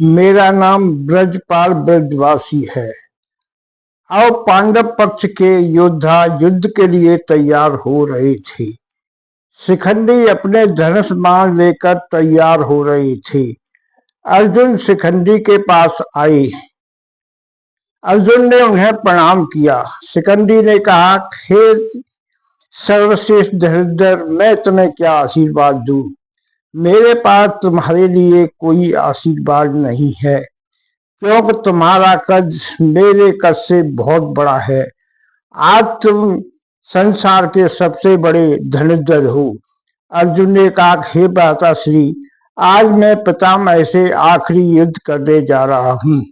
मेरा नाम ब्रजपाल ब्रजवासी है। अब पांडव पक्ष के योद्धा युद्ध के लिए तैयार हो रहे थे। शिखंडी अपने धनुष बाण लेकर तैयार हो रहे थे। अर्जुन शिखंडी के पास आए। अर्जुन ने उन्हें प्रणाम किया। शिखंडी ने कहा, हे सर्वश्रेष्ठ धनुर्धर, मैं तुम्हें क्या आशीर्वाद दूं? मेरे पास तुम्हारे लिए कोई आशीर्वाद नहीं है, क्योंकि तुम्हारा कद मेरे कद से बहुत बड़ा है। आज तुम संसार के सबसे बड़े धनुर्धर हो। अर्जुन ने कहा, हे भ्राताश्री, आज मैं पितामह से आखिरी युद्ध करने जा रहा हूँ।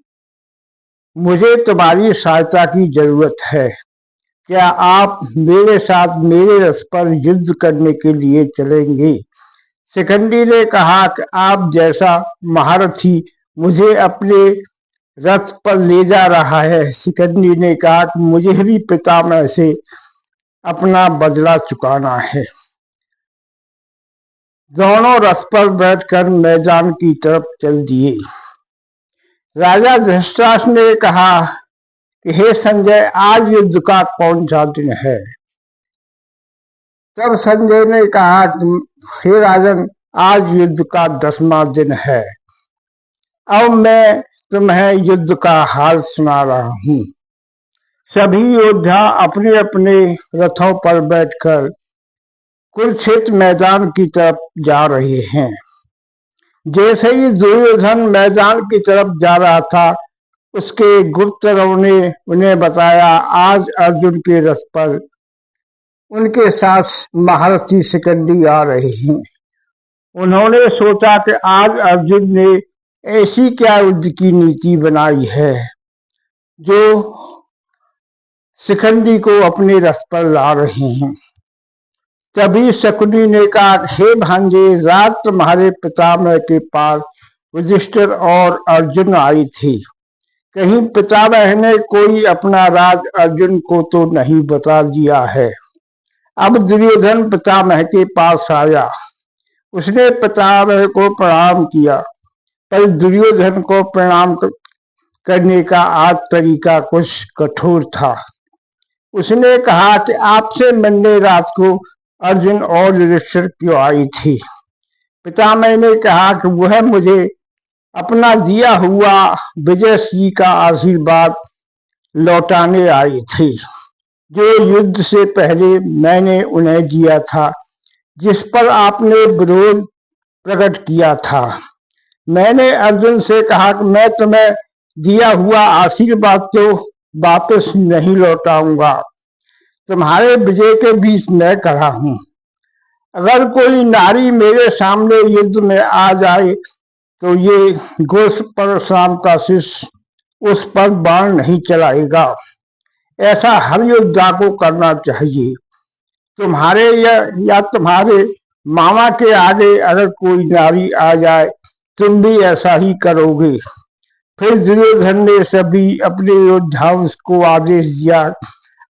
मुझे तुम्हारी सहायता की जरूरत है। क्या आप मेरे साथ मेरे रथ पर युद्ध करने के लिए चलेंगे? शिखंडी ने कहा कि आप जैसा महारथी मुझे अपने रथ पर ले जा रहा है। शिखंडी ने कहा कि मुझे भी पितामह से अपना बदला चुकाना है। दोनों रथ पर बैठकर मैदान की तरफ चल दिए। राजा धृतराष्ट्र ने कहा कि हे संजय, आज युद्ध का कौन सा दिन है? तब संजय ने कहा कि हे राजन, आज युद्ध का 10वां दिन है। अब मैं तुम्हें युद्ध का हाल सुना रहा हूँ। सभी योद्धा अपने अपने रथों पर बैठकर कुरुक्षेत्र मैदान की तरफ जा रहे हैं। जैसे ही दुर्योधन मैदान की तरफ जा रहा था, उसके गुप्तचरों ने उन्हें बताया, आज अर्जुन के रथ पर उनके साथ महारथी शिखंडी आ रहे हैं। उन्होंने सोचा कि आज अर्जुन ने ऐसी क्या युद्ध की नीति बनाई है जो शिखंडी को अपने रथ पर ला रहे हैं। तभी शकुनी ने कहा, हे भांजे, रात तुम्हारे पितामह के पास युधिष्ठिर और अर्जुन आए थे। कहीं पितामह ने कोई अपना राज अर्जुन को तो नहीं बता दिया है। अब दुर्योधन पितामह के पास आया। उसने पितामह को प्रणाम किया, पर दुर्योधन को प्रणाम करने का आज तरीका कुछ कठोर था। उसने कहा कि आपसे मिलने रात को अर्जुन और युधिष्ठिर क्यों आई थी? पितामह ने कहा कि वह मुझे अपना दिया हुआ विजयश्री का आशीर्वाद लौटाने आई थी, जो युद्ध से पहले मैंने उन्हें दिया था, जिस पर आपने विरोध प्रकट किया था। मैंने अर्जुन से कहा कि मैं तुम्हें दिया हुआ आशीर्वाद तो वापस नहीं लौटाऊंगा। तुम्हारे विजय के बीच मैं खड़ा हूँ। अगर कोई नारी मेरे सामने युद्ध में आ जाए तो ये घोष परशुराम का शिष्य उस पर बाण नहीं चलाएगा। ऐसा हर योद्धा को करना चाहिए। तुम्हारे या तुम्हारे मामा के आगे अगर कोई नारी आ जाए, तुम भी ऐसा ही करोगे। फिर दुर्योधन ने सभी अपने योद्धाओं को आदेश दिया,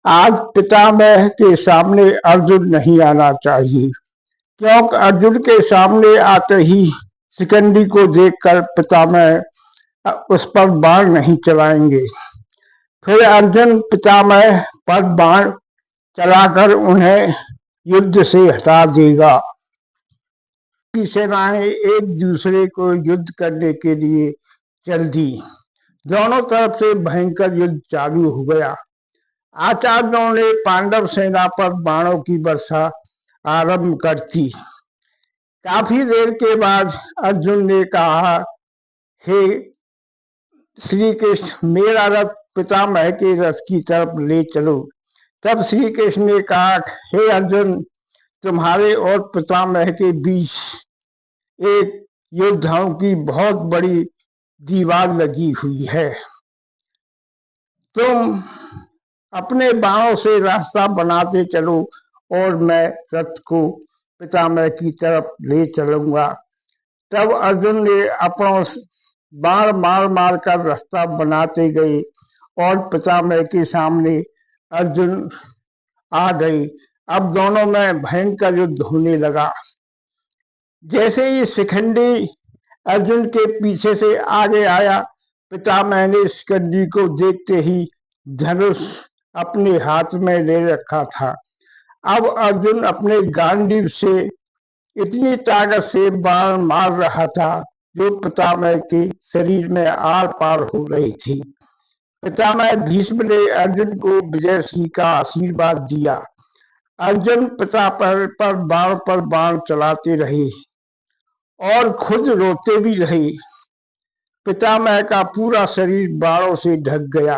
आज पितामह के सामने अर्जुन नहीं आना चाहिए, क्योंकि अर्जुन के सामने आते ही शिखंडी को देखकर पितामह उस पर बाण नहीं चलाएंगे। फिर अर्जुन पितामह पर बाण चलाकर उन्हें युद्ध से हटा देगा। सेनाएं एक दूसरे को युद्ध करने के लिए चल दी। दोनों तरफ से भयंकर युद्ध चालू हो गया। आचार्यों ने पांडव सेना पर बाणों की वर्षा आरंभ कर दी। काफी देर के बाद अर्जुन ने कहा, हे श्री कृष्ण, मेरा रथ पितामह के रथ की तरफ ले चलो। तब श्री कृष्ण ने कहा, हे अर्जुन, तुम्हारे और पितामह के बीच एक योद्धाओं की बहुत बड़ी दीवार लगी हुई है। तुम अपने बाणों से रास्ता बनाते चलो और मैं रथ को पितामह की तरफ ले चलूंगा। तब अर्जुन ने अपनों बाण मार मार कर रास्ता बनाते गए और पितामह के सामने अर्जुन आ गए। अब दोनों में भयंकर युद्ध होने लगा। जैसे ही शिखंडी अर्जुन के पीछे से आगे आया। पितामह ने शिखंडी को देखते ही धनुष अपने हाथ में ले रखा था। अब अर्जुन अपने गांडीव से इतनी ताकत से बाण मार रहा था जो पितामह के शरीर में आर पार हो रही थी। पितामह भीष्म ने अर्जुन को विजय सिंह का आशीर्वाद दिया। अर्जुन पिता पर बाण चलाते रहे और खुद रोते भी रहे। पितामह का पूरा शरीर बाणों से ढक गया,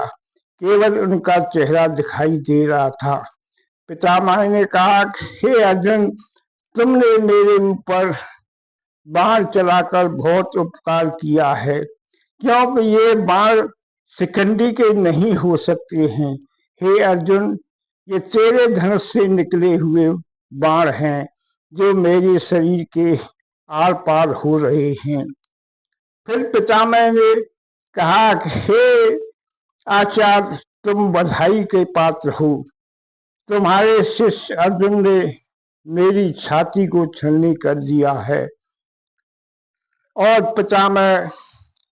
केवल उनका चेहरा दिखाई दे रहा था। पितामह ने कहा, हे अर्जुन, तुमने मेरे ऊपर बाण चलाकर बहुत उपकार किया है, क्योंकि ये बाण शिखंडी के नहीं हो सकते हैं। हे अर्जुन, ये तेरे धनुष से निकले हुए बाण हैं जो मेरे शरीर के आर पार हो रहे हैं। फिर पितामह ने कहा, हे आचार्य, तुम बधाई के पात्र हो। तुम्हारे शिष्य अर्जुन ने मेरी छाती को छलनी कर दिया है। और पितामह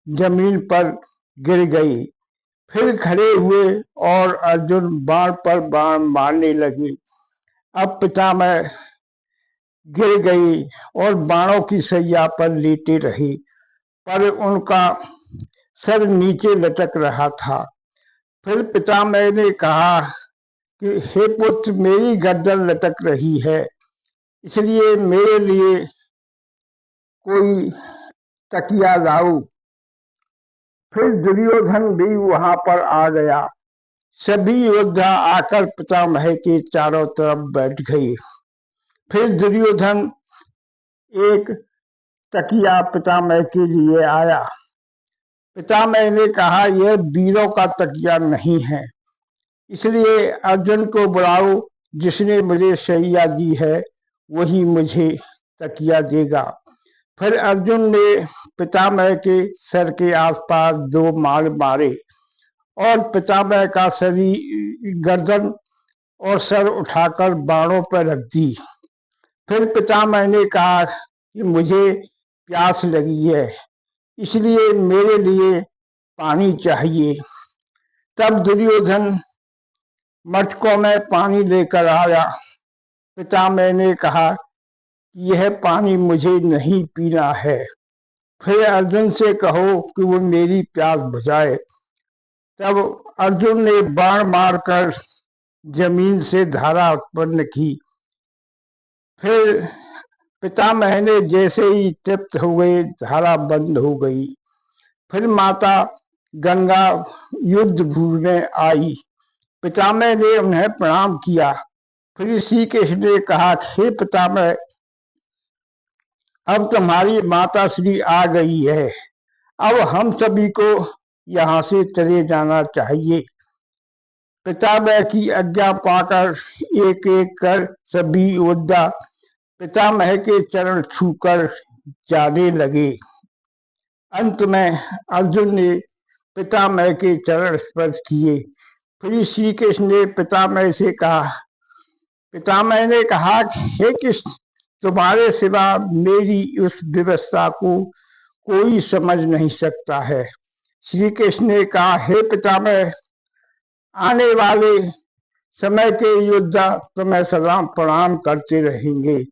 जमीन पर गिर गई। फिर खड़े हुए और अर्जुन बाण पर बाण मारने लगे। अब पितामह गिर गई और बाणों की सैया पर लेटे रहे, पर उनका सर नीचे लटक रहा था। फिर पितामह ने कहा कि हे पुत्र, मेरी गर्दन लटक रही है, इसलिए मेरे लिए कोई तकिया लाओ। फिर दुर्योधन भी वहां पर आ गया। सभी योद्धा आकर पितामह के चारों तरफ बैठ गए। फिर दुर्योधन एक तकिया पितामह के लिए आया। पितामह ने कहा, यह वीरों का तकिया नहीं है, इसलिए अर्जुन को बुलाओ। जिसने मुझे शैया दी है वही मुझे तकिया देगा। फिर अर्जुन ने पितामह के सर के आसपास 2 मार मारे और पितामह का शरीर, गर्दन और सर उठाकर बाणों पर रख दी। फिर पितामह ने कहा कि मुझे प्यास लगी है, इसलिए मेरे लिए पानी चाहिए। तब दुर्योधन मटकों में पानी लेकर आया। पितामह ने कहा, यह पानी मुझे नहीं पीना है, फिर अर्जुन से कहो कि वो मेरी प्यास बुझाए। तब अर्जुन ने बाण मारकर जमीन से धारा उत्पन्न की। फिर पितामह ने जैसे ही तृप्त हो गए, धारा बंद हो गई। फिर माता गंगा युद्ध भूमि में आई। पितामह ने उन्हें प्रणाम किया। फिर श्री कृष्ण ने कहा, हे पितामह, अब तुम्हारी माता श्री आ गई है, अब हम सभी को यहाँ से चले जाना चाहिए। पितामह की आज्ञा पाकर एक एक कर सभी योद्धा पितामह के चरण छूकर जाने लगे। अंत में अर्जुन ने पितामह के चरण स्पर्श किए। फिर श्री कृष्ण ने पितामह से कहा, पितामह ने कहा, हे कृष्ण, तुम्हारे सिवा मेरी उस व्यवस्था को कोई समझ नहीं सकता है। श्री कृष्ण ने कहा, हे पितामह, आने वाले समय के योद्धा तुम्हें सदा प्रणाम करते रहेंगे।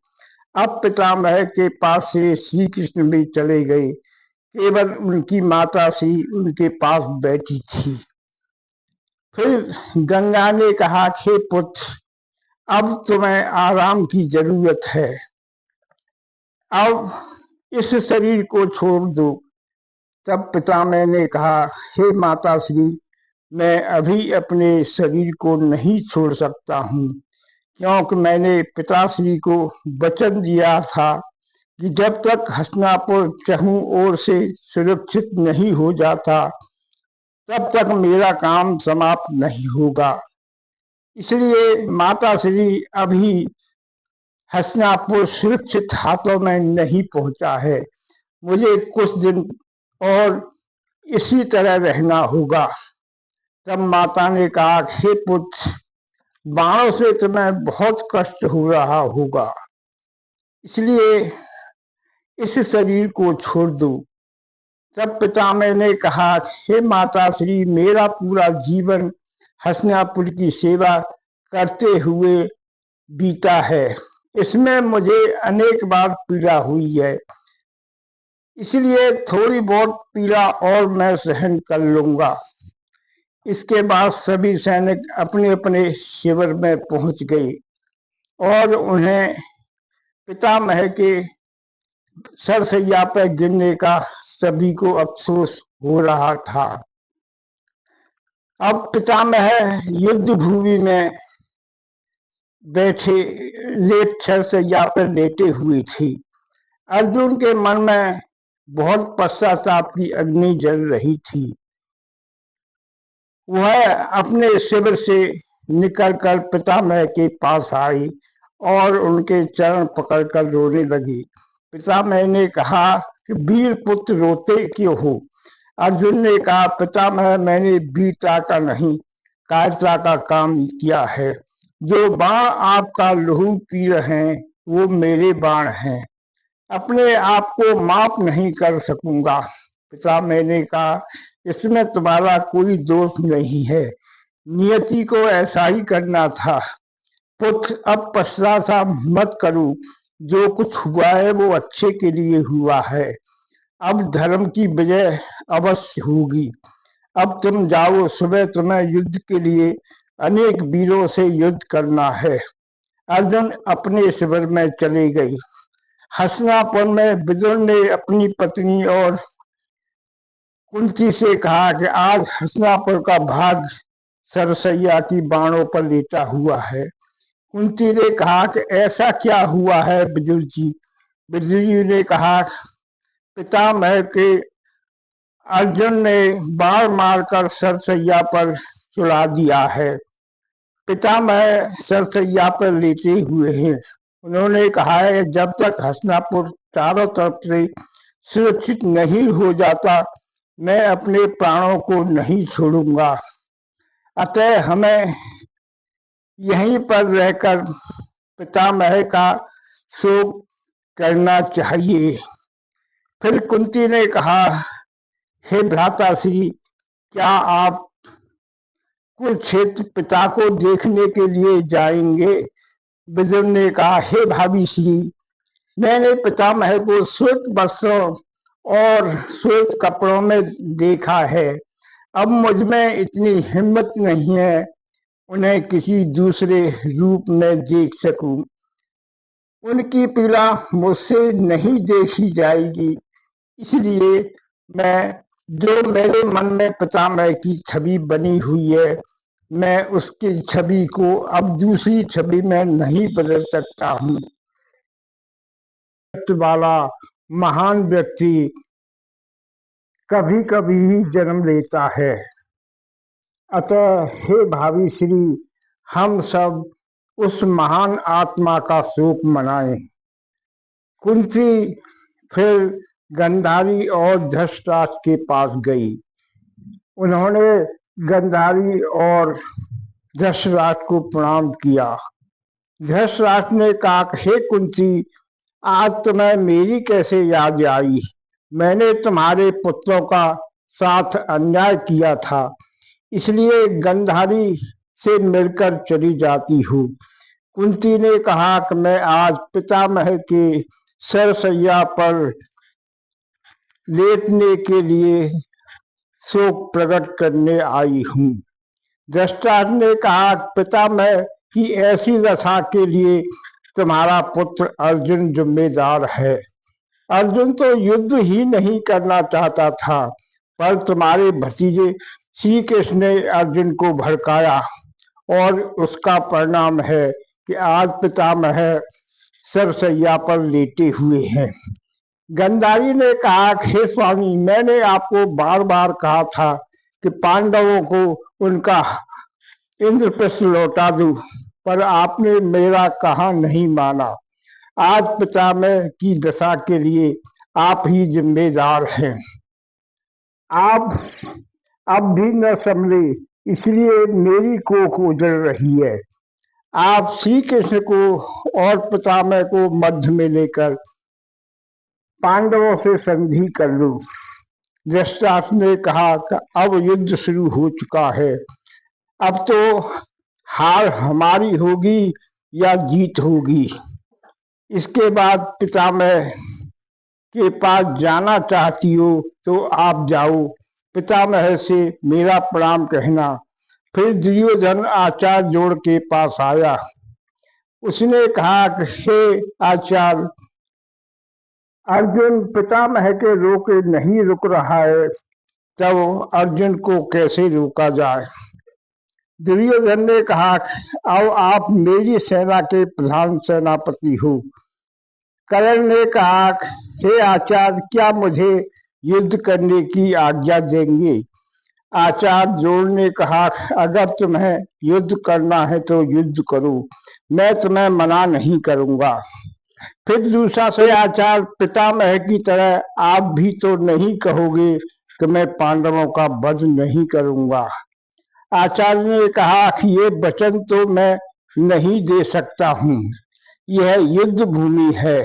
अब पितामह के पास से श्री कृष्ण भी चले गए, केवल उनकी माता सी उनके पास बैठी थी। फिर गंगा ने कहा, हे पुत्र, अब तुम्हें आराम की जरूरत है, अब इस शरीर को छोड़ दो। तब पितामह ने कहा, हे माता श्री, मैं अभी अपने शरीर को नहीं छोड़ सकता हूँ, क्योंकि मैंने पिताश्री को वचन दिया था कि जब तक हस्तिनापुर चहुं ओर से सुरक्षित नहीं हो जाता तब तक मेरा काम समाप्त नहीं होगा। इसलिए माता श्री अभी हस्तिनापुर सुरक्षित हाथों में नहीं पहुंचा है। मुझे कुछ दिन और इसी तरह रहना होगा। तब माता ने कहा, हे पुत्र, बाणों से तुम्हें बहुत कष्ट हो रहा होगा, इसलिए इस शरीर को छोड़ दो। तब पितामह ने कहा, हे माता श्री, मेरा पूरा जीवन हस्तिनापुर की सेवा करते हुए बीता है। इसमें मुझे अनेक बार पीड़ा हुई है, इसलिए थोड़ी बहुत पीड़ा और मैं सहन कर लूंगा। इसके बाद सभी सैनिक अपने अपने शिविर में पहुंच गए और उन्हें पितामह के सरसैया पर गिरने का सभी को अफसोस हो रहा था। अब पितामह युद्ध भूमि में बैठे सरसैया पर लेटे हुए थे। अर्जुन के मन में बहुत पश्चाताप की अग्नि जल रही थी। वह अपने शिविर से निकलकर पितामह के पास आई और उनके चरण पकड़कर रोने लगी। पितामह ने कहा कि वीर पुत्र रोते क्यों हो? अर्जुन ने कहा, पितामह, मैंने वीरता का नहीं कायरता का काम किया है। जो बाण आपका लहू पी रहे हैं वो मेरे बाण हैं। अपने आप को माफ नहीं कर सकूंगा। पितामह ने कहा, इसमें तुम्हारा कोई दोष नहीं है, नियति को ऐसा ही करना था। पुत्र, अब पश्चाताप मत करो। जो कुछ हुआ है वो अच्छे के लिए हुआ है। अब धर्म की विजय अवश्य होगी। अब तुम जाओ, सुबह तुम्हें युद्ध के लिए अनेक वीरों से युद्ध करना है। अर्जुन अपने शिविर में चले गए। हस्तिनापुर में विदुर ने अपनी पत्नी और कुंती से कहा कि आज हस्तिनापुर का भाग सरसैया की बाणों पर लेटा हुआ है। कुंती ने कहा कि ऐसा क्या हुआ है विदुर जी? विदुर जी ने कहा, पितामह के अर्जुन ने बाण मारकर सरसैया पर चढ़ा दिया है। पितामह सरसैया पर लेटे हुए हैं। उन्होंने कहा है, जब तक हस्तिनापुर चारों तरफ से सुरक्षित नहीं हो जाता, मैं अपने प्राणों को नहीं छोड़ूंगा। अतः हमें यहीं पर रहकर पितामह का शोक करना चाहिए। फिर कुंती ने कहा, हे भ्राता श्री, क्या आप कुरुक्षेत्र पिता को देखने के लिए जाएंगे? विदुर ने कहा, हे भाभी श्री, मैंने पितामह को श्वेत वस्त्रों और श्वेत कपड़ों में देखा है। अब मुझ में इतनी हिम्मत नहीं है उन्हें किसी दूसरे रूप में देख सकूं। उनकी पीड़ा मुझसे नहीं देखी जाएगी, इसलिए मैं जो मेरे मन में पितामह की छवि बनी हुई है, मैं उसकी छवि को अब दूसरी छवि में नहीं बदल सकता हूँ। वाला महान व्यक्ति कभी कभी ही जन्म लेता है। अतः हे भावी श्री, हम सब उस महान आत्मा का शोक मनाएं। कुंती फिर गंधारी और धृतराष्ट्र के पास गई। उन्होंने गंधारी और धृतराष्ट्र को प्रणाम किया। धृतराष्ट्र ने कहा, हे कुंती, आज तुम्हें मेरी कैसे याद आई? मैंने तुम्हारे पुत्रों का साथ अन्याय किया था, इसलिए गंधारी से मिलकर चली जाती हूँ। कुंती ने कहा कि मैं आज पितामह के सरसैया पर लेटने के लिए शोक प्रकट करने आई हूँ। धृतराष्ट्र ने कहा, पितामह की ऐसी दशा के लिए तुम्हारा पुत्र अर्जुन जिम्मेदार है। अर्जुन तो युद्ध ही नहीं करना चाहता था, पर तुम्हारे भतीजे श्री कृष्ण ने अर्जुन को भड़काया और उसका परिणाम है कि आज पितामह सरसैया पर लेटे हुए हैं। गंधारी ने कहा, हे स्वामी, मैंने आपको बार बार कहा था कि पांडवों को उनका इंद्रप्रस्थ लौटा दूं, पर आपने मेरा कहा नहीं माना। आज पितामह की दशा के लिए आप ही जिम्मेदार हैं। आप अब भी न संभले, इसलिए मेरी कोख उजड़ रही है। आप श्री कृष्ण को और पितामह को मध्य में लेकर पांडवों से संधि कर लो। धृतराष्ट्र ने कहा कि अब युद्ध शुरू हो चुका है, अब तो हार हमारी होगी या जीत होगी। इसके बाद पितामह के पास जाना चाहती हो तो आप जाओ, पितामह से मेरा प्रणाम कहना। फिर दुर्योधन आचार्य जोड़ के पास आया। उसने कहा कि हे आचार्य, अर्जुन पितामह के रोके नहीं रुक रहा है, तब अर्जुन को कैसे रोका जाए। दुर्योधन ने कहा, अब आप मेरी सेना के प्रधान सेनापति हो। कर्ण ने कहा, हे आचार्य, क्या मुझे युद्ध करने की आज्ञा देंगे। आचार्य जोड़ ने कहा, अगर तुम्हें युद्ध करना है तो युद्ध करो, मैं तुम्हें मना नहीं करूंगा। फिर दूसरा से आचार्य, पितामह की तरह आप भी तो नहीं कहोगे कि मैं पांडवों का वध नहीं करूंगा। आचार्य ने कहा कि ये वचन तो मैं नहीं दे सकता हूँ, यह युद्ध भूमि है,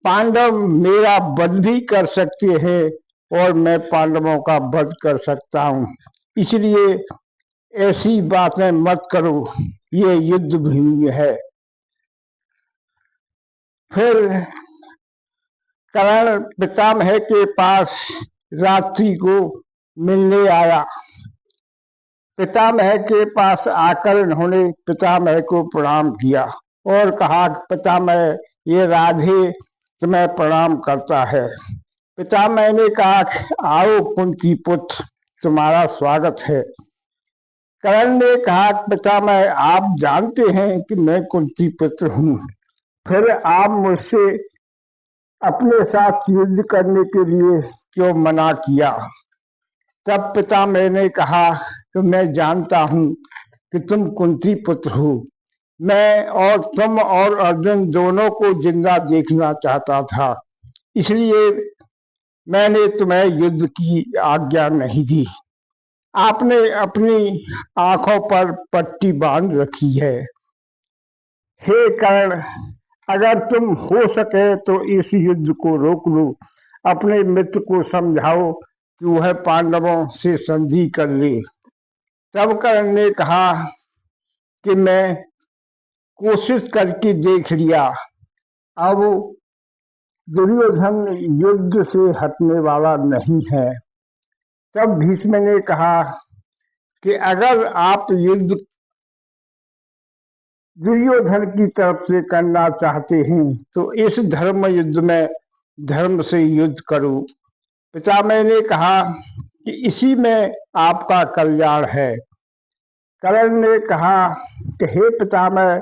पांडव मेरा वध भी कर सकते हैं और मैं पांडवों का वध कर सकता हूँ, इसलिए ऐसी बातें मत करो, ये युद्ध भूमि है। फिर कर्ण पितामह के पास रात्रि को मिलने आया। पितामह के पास आकर उन्होंने पितामह को प्रणाम किया और कहा, पितामह, ये राधे तुम्हें प्रणाम करता है। पितामह ने कहा, आओ कुंती पुत्र, तुम्हारा स्वागत है। कर्ण ने कहा, पितामह, आप जानते हैं कि मैं कुंती पुत्र हूँ, फिर आप मुझसे अपने साथ युद्ध करने के लिए क्यों मना किया। तब पितामह ने कहा कि मैं जानता हूँ कि तुम कुंती पुत्र हो, मैं और तुम और अर्जुन दोनों को जिंदा देखना चाहता था, इसलिए मैंने तुम्हें युद्ध की आज्ञा नहीं दी। आपने अपनी आंखों पर पट्टी बांध रखी है। हे कर्ण, अगर तुम हो सके तो इस युद्ध को रोक लो, अपने मित्र को समझाओ कि वह पांडवों से संधि कर ले। तब कर्ण ने कहा कि मैं कोशिश करके देख लिया, अब दुर्योधन युद्ध से हटने वाला नहीं है। तब भीष्म ने कहा कि अगर आप युद्ध दुर्योधन की तरफ से करना चाहते हैं तो इस धर्म युद्ध में धर्म से युद्ध करो। पितामह ने कहा कि इसी में आपका कल्याण है। कर्ण ने कहा कि हे पितामह,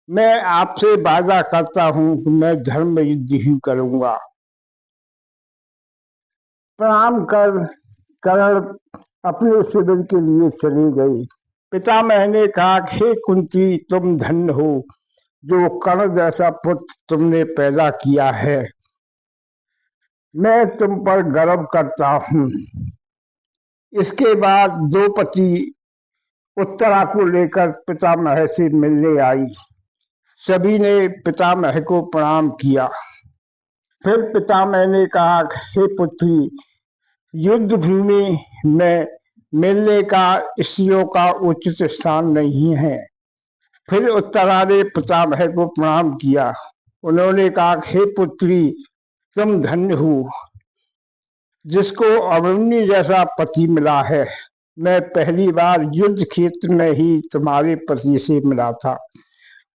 मैं आपसे वादा करता हूं कि मैं धर्म युद्ध ही करूंगा। प्रणाम कर कर्ण अपने शिविर के लिए चले गए। पितामह ने कहा, हे कुंती, तुम धन्य हो जो कर्ण जैसा पुत्र तुमने पैदा किया है, मैं तुम पर गर्व करता हूँ। इसके बाद द्रौपदी उत्तरा को लेकर पितामह से मिलने आई। सभी ने पितामह को प्रणाम किया। फिर पितामह ने कहा, हे पुत्री, युद्ध भूमि में मिलने का स्त्रियों का उचित स्थान नहीं है। फिर उत्तरा ने पितामह को प्रणाम किया। उन्होंने कहा, हे पुत्री, तुम धन्य हो जिसको अभिमन्यु जैसा पति मिला है। मैं पहली बार युद्ध क्षेत्र में ही तुम्हारे पति से मिला था,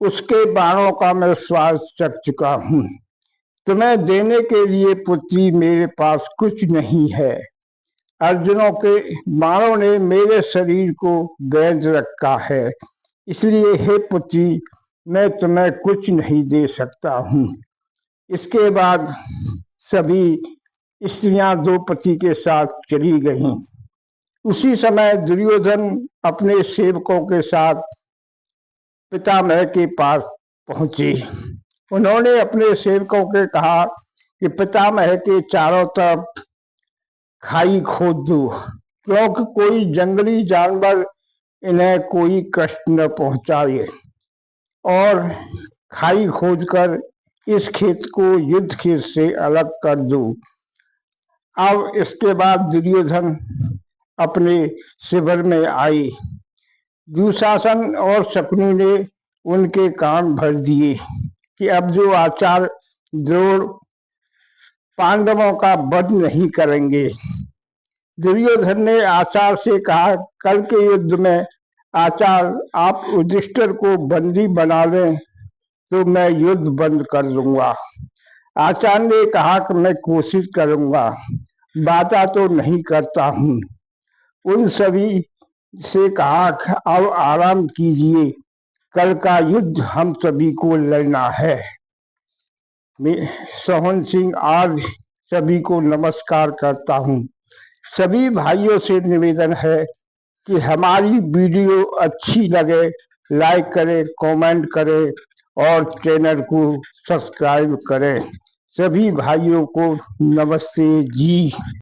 उसके बाणों का मैं स्वाद चख चुका हूँ। तुम्हें देने के लिए पुत्री मेरे पास कुछ नहीं है। अर्जुनों के बाणों ने मेरे शरीर को गेंद रखा है, इसलिए हे पुत्री, मैं तुम्हें कुछ नहीं दे सकता हूँ। इसके बाद सभी स्त्रियां द्रौपदी के साथ चली गईं। उसी समय दुर्योधन अपने सेवकों के साथ पितामह के पास पहुंचे। उन्होंने अपने सेवकों के कहा कि पितामह के चारों तरफ खाई खोद दो, क्योंकि कोई जंगली जानवर इन्हें कोई कष्ट न पहुंचाए, और खाई खोदकर इस खेत को युद्ध खेत से अलग कर दो। अब इसके बाद दुर्योधन अपने शिविर में आए। दुशासन और शकुनी ने उनके कान भर दिए कि अब जो आचार्य द्रोण पांडवों का वध नहीं करेंगे। दुर्योधन ने आचार्य से कहा, कल के युद्ध में आचार्य आप युधिष्ठिर को बंदी बना लें तो मैं युद्ध बंद कर दूंगा। आचार्य ने कहा कि मैं कोशिश करूंगा, वादा तो नहीं करता हूं। उन सभी से कहा कि अब आराम कीजिए, कल का युद्ध हम सभी को लड़ना है। सोहन सिंह आज सभी को नमस्कार करता हूं। सभी भाइयों से निवेदन है कि हमारी वीडियो अच्छी लगे लाइक करें, कमेंट करें और चैनल को सब्सक्राइब करें। सभी भाइयों को नमस्ते जी।